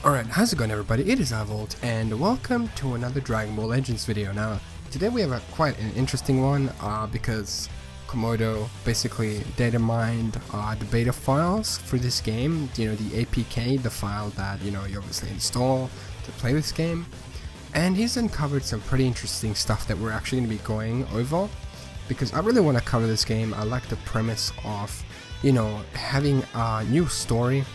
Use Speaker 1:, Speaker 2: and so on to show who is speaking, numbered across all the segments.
Speaker 1: Alright, how's it going everybody? It is iVolt and welcome to another Dragon Ball Legends video. Now, today we have quite an interesting one because Komodo basically datamined the beta files for this game, the APK, the file that you obviously install to play this game. And he's uncovered some pretty interesting stuff that we're actually going to be going over because I really want to cover this game. I like the premise of, having a new story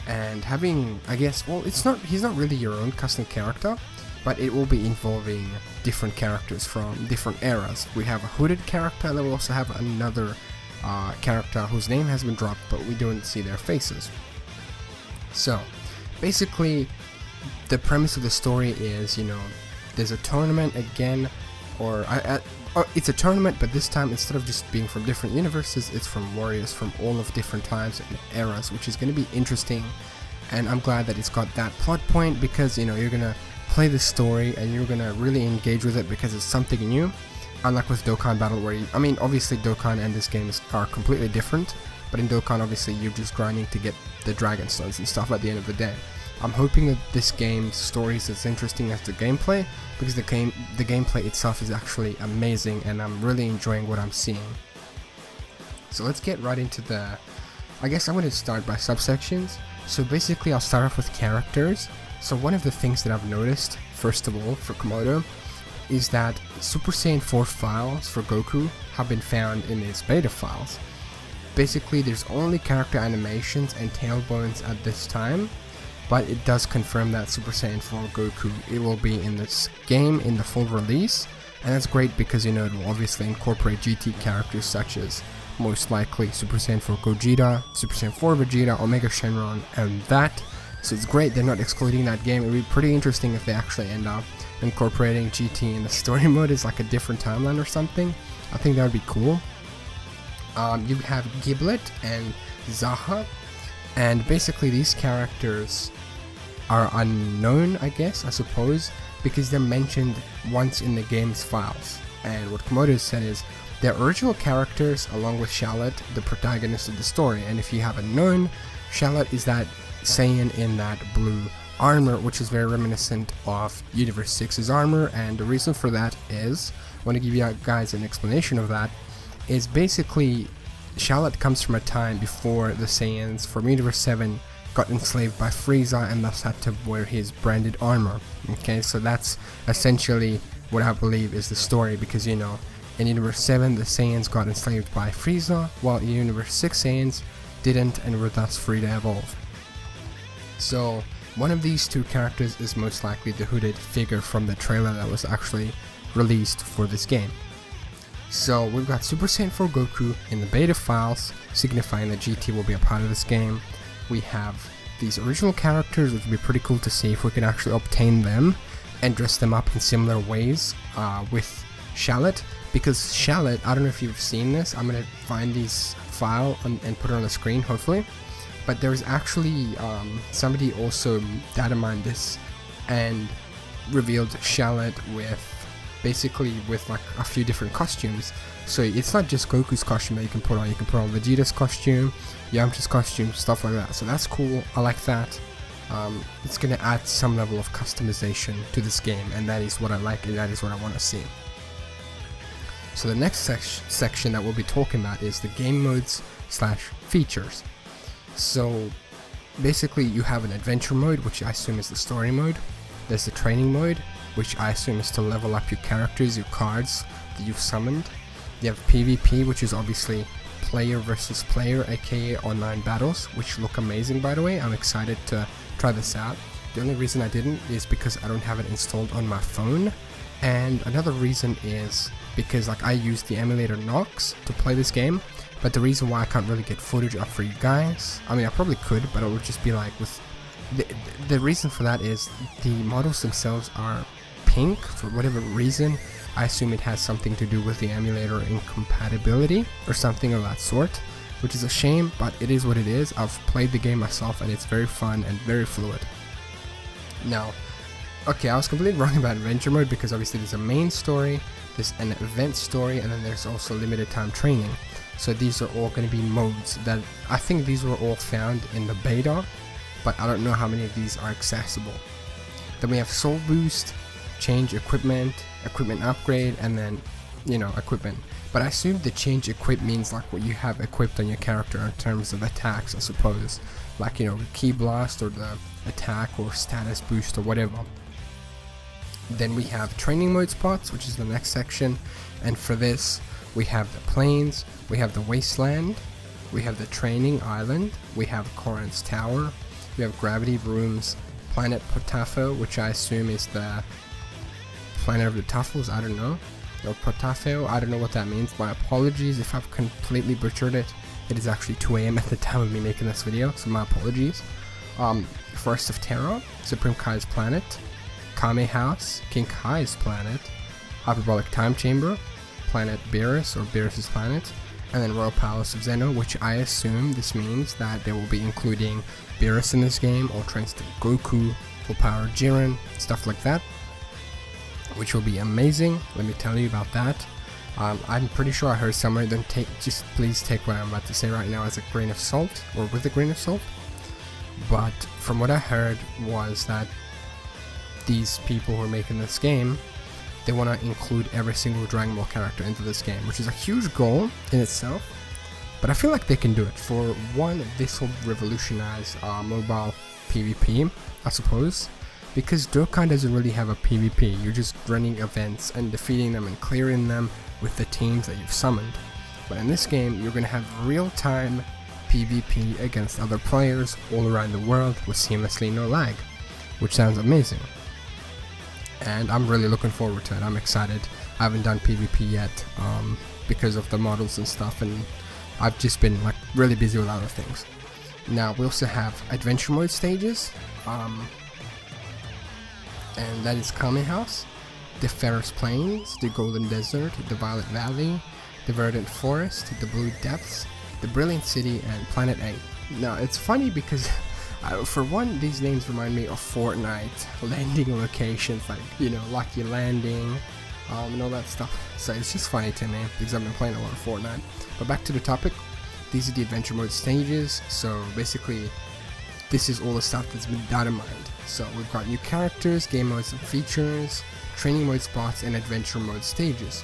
Speaker 1: and having, I guess, well, he's not really your own custom character, but it will be involving different characters from different eras. We have a hooded character, and then we also have another character whose name has been dropped, but we don't see their faces. So, basically, the premise of the story is, there's a tournament again, or it's a tournament, but this time instead of just being from different universes, it's from warriors from all of different times and eras, which is going to be interesting. And I'm glad that it's got that plot point because you're gonna play the story and you're gonna really engage with it because it's something new. Unlike with Dokkan Battle, where obviously Dokkan and this game are completely different, but in Dokkan obviously you're just grinding to get the Dragon Stones and stuff at the end of the day. I'm hoping that this game's story is as interesting as the gameplay, because the gameplay itself is actually amazing and I'm really enjoying what I'm seeing. So let's get right into I guess I'm going to start by subsections. So basically I'll start off with characters. So one of the things that I've noticed, first of all, for Komodo, is that Super Saiyan 4 files for Goku have been found in his beta files. Basically there's only character animations and tailbones at this time, but it does confirm that Super Saiyan 4 Goku, it will be in this game in the full release, and that's great because it will obviously incorporate GT characters such as most likely Super Saiyan 4 Gogeta, Super Saiyan 4 Vegeta, Omega Shenron, and that. So it's great they're not excluding that game. It would be pretty interesting if they actually end up incorporating GT in the story mode as like a different timeline or something. I think that would be cool. You have Giblet and Zaha, and basically these characters are unknown, I suppose, because they're mentioned once in the game's files. And what Komodo said is they're original characters along with Charlotte, the protagonist of the story. And if you haven't known, Charlotte is that Saiyan in that blue armor, which is very reminiscent of Universe 6's armor. And the reason for that is, I want to give you guys an explanation of that, is basically Charlotte comes from a time before the Saiyans from Universe 7 got enslaved by Frieza and thus had to wear his branded armor. Okay, so that's essentially what I believe is the story, because in Universe 7 the Saiyans got enslaved by Frieza, while in Universe 6 Saiyans didn't and were thus free to evolve. So one of these two characters is most likely the hooded figure from the trailer that was actually released for this game. So we've got Super Saiyan 4 Goku in the beta files, signifying that GT will be a part of this game. We have these original characters, which would be pretty cool to see if we can actually obtain them and dress them up in similar ways with Charlotte. Because Charlotte, I don't know if you've seen this, I'm going to find this file and put it on the screen, hopefully. But there's actually somebody also datamined this and revealed Charlotte basically with like a few different costumes. So it's not just Goku's costume that you can put on Vegeta's costume, Yamcha's costume, stuff like that. So that's cool, I like that. It's gonna add some level of customization to this game, and that is what I like and that is what I want to see. So the next section that we'll be talking about is the game modes / features. So basically you have an adventure mode, which I assume is the story mode. There's the training mode, which I assume is to level up your characters, your cards that you've summoned. You have PvP, which is obviously player versus player, aka online battles, which look amazing by the way. I'm excited to try this out. The only reason I didn't is because I don't have it installed on my phone, and another reason is because I use the emulator Nox to play this game, but the reason why I can't really get footage up for you guys, I probably could, but it would just be like with the reason for that is the models themselves are pink for whatever reason. I assume it has something to do with the emulator incompatibility or something of that sort, which is a shame, but it is what it is. I've played the game myself and it's very fun and very fluid. Now, okay, I was completely wrong about adventure mode because obviously there's a main story, there's an event story, and then there's also limited time training. So these are all going to be modes that I think these were all found in the beta, but I don't know how many of these are accessible. Then we have soul boost, change equipment, equipment upgrade, and then, you know, equipment. But I assume the change equip means like what you have equipped on your character in terms of attacks, I suppose. Like, you know, the key blast or the attack or status boost or whatever. Then we have training mode spots, which is the next section, and for this we have the plains, we have the wasteland, we have the training island, we have Corinth's tower, we have gravity rooms, planet Potafo, which I assume is the planet of the Tuffles, I don't know, or Potafo, I don't know what that means. My apologies if I've completely butchered it. It is actually 2 AM at the time of me making this video, so my apologies. Forest of Terror, Supreme Kai's planet, Kame House, King Kai's planet, Hyperbolic Time Chamber, planet Beerus or Beerus's planet, and then Royal Palace of Zeno, which I assume this means that they will be including Beerus in this game, Ultra Instinct Goku, Full Power Jiren, stuff like that, which will be amazing. Let me tell you about that. I'm pretty sure I heard somewhere, then just please take what I'm about to say right now as a grain of salt, or with a grain of salt. But from what I heard was that these people who are making this game, they want to include every single Dragon Ball character into this game, which is a huge goal in itself, but I feel like they can do it. For one, this will revolutionize mobile PvP, I suppose, because Dokkan doesn't really have a PvP. You're just running events and defeating them and clearing them with the teams that you've summoned. But in this game, you're going to have real-time PvP against other players all around the world with seamlessly no lag, which sounds amazing. And I'm really looking forward to it. I'm excited. I haven't done PvP yet because of the models and stuff, and I've just been like really busy with other things. Now we also have adventure mode stages, and that is Kame House, the Ferrous Plains, the Golden Desert, the Violet Valley, the Verdant Forest, the Blue Depths, the Brilliant City, and Planet A. Now it's funny because for one, these names remind me of Fortnite landing locations, like, you know, Lucky Landing, and all that stuff. So it's just funny to me because I've been playing a lot of Fortnite. But back to the topic, these are the adventure mode stages. So basically, this is all the stuff that's been data mined. So we've got new characters, game modes and features, training mode spots, and adventure mode stages.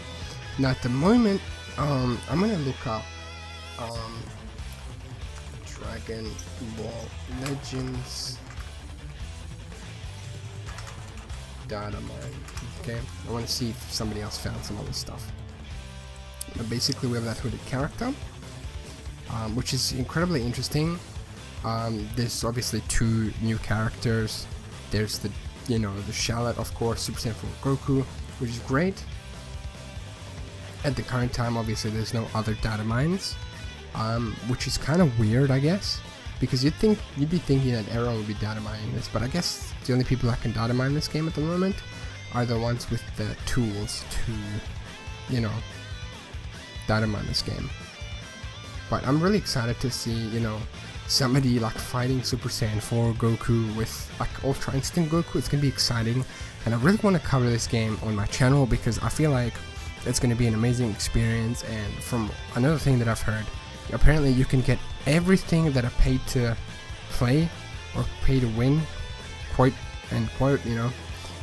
Speaker 1: Now at the moment, I'm gonna look up Dragon Ball Legends Datamine. Okay, I want to see if somebody else found some other stuff. But basically, we have that hooded character, which is incredibly interesting. There's obviously 2 new characters. There's the, you know, the Shallot, of course, Super Saiyan 4 Goku, which is great. At the current time, obviously, there's no other datamines. Which is kind of weird, I guess, because you'd be thinking that Arrow would be data mining this, but I guess the only people that can data mine this game at the moment are the ones with the tools to, you know, data mine this game. But I'm really excited to see, you know, somebody like fighting Super Saiyan 4 Goku with like Ultra Instinct Goku. It's gonna be exciting, and I really want to cover this game on my channel because I feel like it's gonna be an amazing experience. And from another thing that I've heard, apparently you can get everything that a pay to play or pay to win, quote unquote, you know,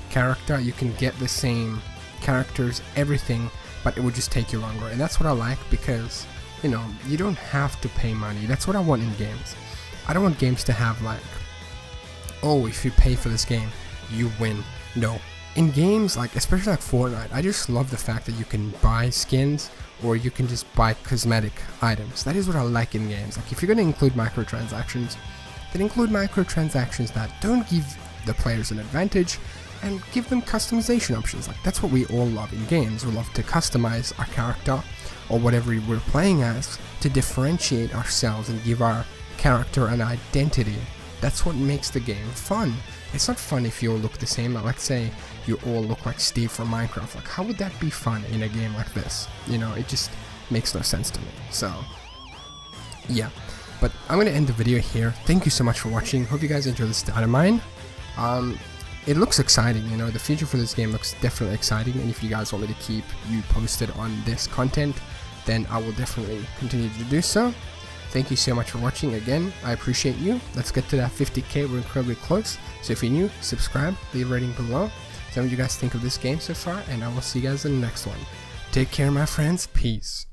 Speaker 1: character. You can get the same characters, everything, but it would just take you longer. And that's what I like, because, you know, you don't have to pay money. That's what I want in games. I don't want games to have like, oh, if you pay for this game, you win. No. In games, like especially like Fortnite, I just love the fact that you can buy skins or you can just buy cosmetic items. That is what I like in games. Like if you're going to include microtransactions, then include microtransactions that don't give the players an advantage and give them customization options. Like that's what we all love in games. We love to customize our character or whatever we're playing as to differentiate ourselves and give our character an identity. That's what makes the game fun. It's not fun if you all look the same. Like, let's say you all look like Steve from Minecraft. Like, how would that be fun in a game like this? You know, it just makes no sense to me. So, yeah. But I'm going to end the video here. Thank you so much for watching. Hope you guys enjoyed this data mine. It looks exciting, you know, the future for this game looks definitely exciting, and if you guys want me to keep you posted on this content, then I will definitely continue to do so. Thank thank you so much for watching again. I appreciate you. Let's get to that 50k. We're incredibly close. So if you're new, subscribe, leave a rating below. Tell me what you guys think of this game so far, and I will see you guys in the next one. Take care, my friends. Peace.